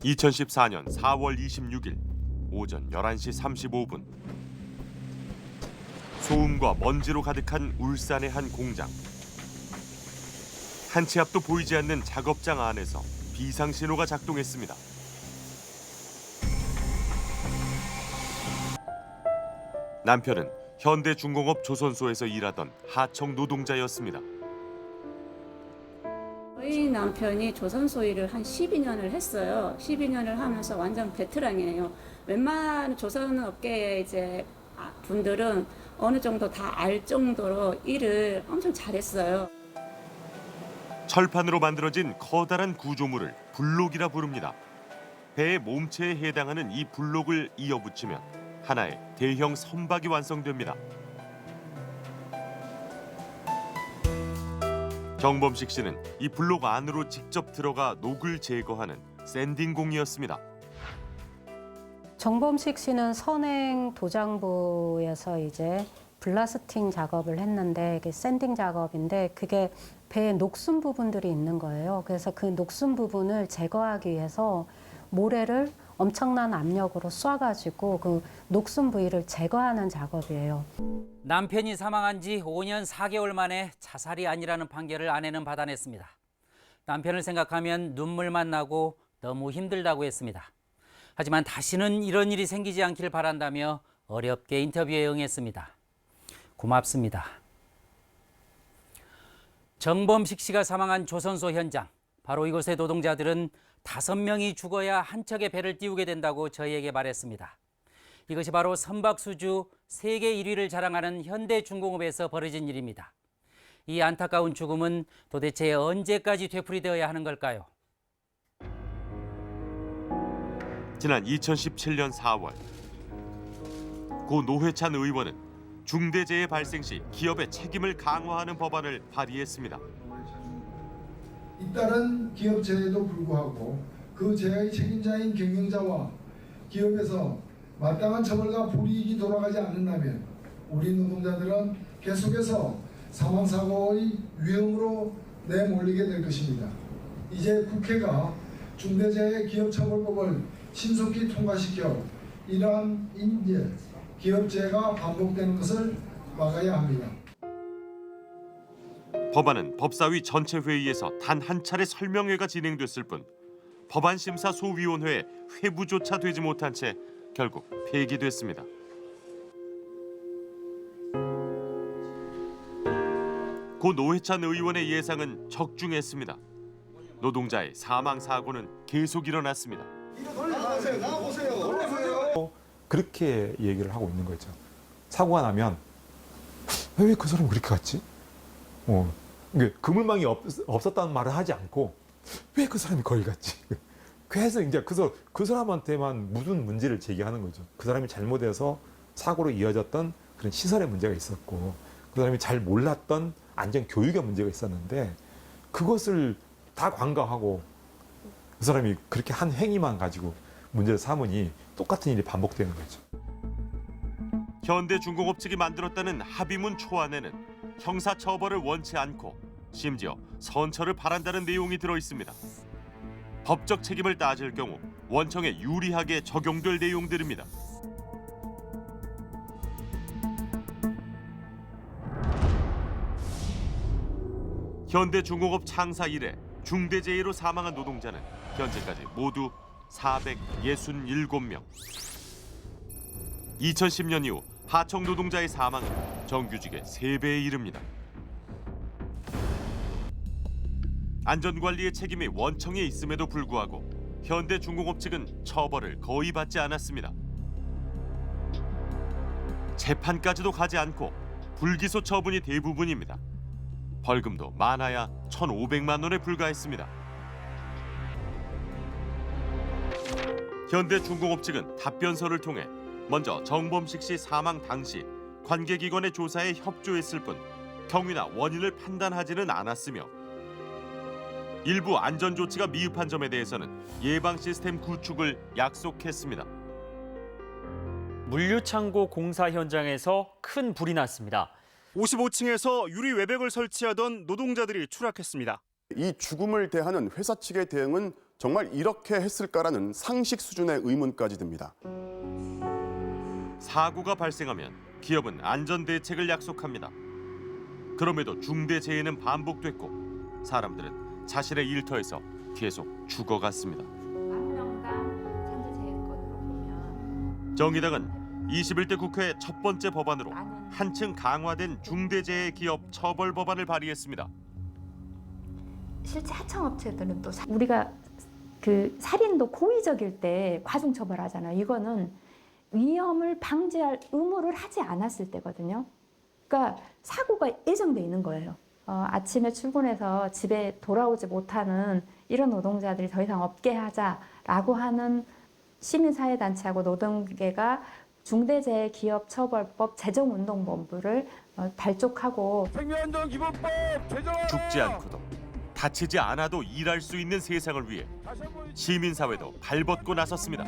2014년 4월 26일 오전 11시 35분. 소음과 먼지로 가득한 울산의 한 공장. 한 치 앞도 보이지 않는 작업장 안에서 비상신호가 작동했습니다. 남편은 현대중공업 조선소에서 일하던 하청 노동자였습니다. 저희 남편이 조선소 일을 한 12년을 했어요. 12년을 하면서 완전 베테랑이에요. 웬만한 조선업계의 이제 분들은 어느 정도 다 알 정도로 일을 엄청 잘했어요. 철판으로 만들어진 커다란 구조물을 블록이라 부릅니다. 배의 몸체에 해당하는 이 블록을 이어붙이면 하나의 대형 선박이 완성됩니다. 정범식 씨는 이 블록 안으로 직접 들어가 녹을 제거하는 샌딩공이었습니다. 정범식 씨는 선행 도장부에서 이제 블라스팅 작업을 했는데 이게 샌딩 작업인데 그게 배에 녹슨 부분들이 있는 거예요. 그래서 그 녹슨 부분을 제거하기 위해서 모래를 엄청난 압력으로 쏴가지고 그 녹슨 부위를 제거하는 작업이에요. 남편이 사망한 지 5년 4개월 만에 자살이 아니라는 판결을 아내는 받아냈습니다. 남편을 생각하면 눈물만 나고 너무 힘들다고 했습니다. 하지만 다시는 이런 일이 생기지 않길 바란다며 어렵게 인터뷰에 응했습니다. 고맙습니다. 정범식 씨가 사망한 조선소 현장. 바로 이곳의 노동자들은 5명이 죽어야 한 척의 배를 띄우게 된다고 저희에게 말했습니다. 이것이 바로 선박수주 세계 1위를 자랑하는 현대중공업에서 벌어진 일입니다. 이 안타까운 죽음은 도대체 언제까지 되풀이되어야 하는 걸까요? 지난 2017년 4월 고 노회찬 의원은 중대재해 발생 시 기업의 책임을 강화하는 법안을 발의했습니다. 잇따른 기업재해에도 불구하고 그 재해의 책임자인 경영자와 기업에서 마땅한 처벌과 불이익이 돌아가지 않는다면 우리 노동자들은 계속해서 사망사고의 위험으로 내몰리게 될 것입니다. 이제 국회가 중대재해 기업처벌법을 신속히 통과시켜 이러한 인재 기업재해가 반복되는 것을 막아야 합니다. 법안은 법사위 전체 회의에서 단 한 차례 설명회가 진행됐을 뿐 법안심사소위원회에 회부조차 되지 못한 채 결국 폐기됐습니다. 고 노회찬 의원의 예상은 적중했습니다. 노동자의 사망 사고는 계속 일어났습니다. 그렇게 얘기를 하고 있는 거죠. 사고가 나면 왜 그 사람이 그렇게 갔지? 그물망이 없었다는 말을 하지 않고 왜 그 사람이 거기 갔지? 그래서 이제 그 사람한테만 무슨 문제를 제기하는 거죠. 그 사람이 잘못해서 사고로 이어졌던 그런 시설의 문제가 있었고 그 사람이 잘 몰랐던 안전 교육의 문제가 있었는데 그것을 다 관가하고 그 사람이 그렇게 한 행위만 가지고 문제를 삼으니 똑같은 일이 반복되는 거죠. 현대중공업 측이 만들었다는 합의문 초안에는 형사처벌을 원치 않고 심지어 선처를 바란다는 내용이 들어있습니다. 법적 책임을 따질 경우 원청에 유리하게 적용될 내용들입니다. 현대중공업 창사 이래 중대재해로 사망한 노동자는 현재까지 모두 467명. 2010년 이후 하청 노동자의 사망은 정규직의 3배에 이릅니다. 안전관리의 책임이 원청에 있음에도 불구하고 현대중공업 측은 처벌을 거의 받지 않았습니다. 재판까지도 가지 않고 불기소 처분이 대부분입니다. 벌금도 많아야 1,500만 원에 불과했습니다. 현대중공업 측은 답변서를 통해 먼저 정범식 씨 사망 당시 관계기관의 조사에 협조했을 뿐 경위나 원인을 판단하지는 않았으며 일부 안전조치가 미흡한 점에 대해서는 예방 시스템 구축을 약속했습니다. 물류창고 공사 현장에서 큰 불이 났습니다. 55층에서 유리 외벽을 설치하던 노동자들이 추락했습니다. 이 죽음을 대하는 회사 측의 대응은 정말 이렇게 했을까라는 상식 수준의 의문까지 듭니다. 사고가 발생하면 기업은 안전 대책을 약속합니다. 그럼에도 중대 재해는 반복됐고 사람들은 자신의 일터에서 계속 죽어갔습니다. 정의당은 21대 국회 첫 번째 법안으로 한층 강화된 중대재해 기업 처벌 법안을 발의했습니다. 실제 하청업체들은 또 우리가 그 살인도 고의적일 때 과중 처벌하잖아요. 이거는 위험을 방지할 의무를 하지 않았을 때거든요. 그러니까 사고가 예정돼 있는 거예요. 아침에 출근해서 집에 돌아오지 못하는 이런 노동자들이 더 이상 없게 하자라고 하는 시민사회단체하고 노동계가 중대재해기업처벌법 재정운동본부를 발족하고 죽지 않고도 다치지 않아도 일할 수 있는 세상을 위해 시민사회도 발벗고 나섰습니다.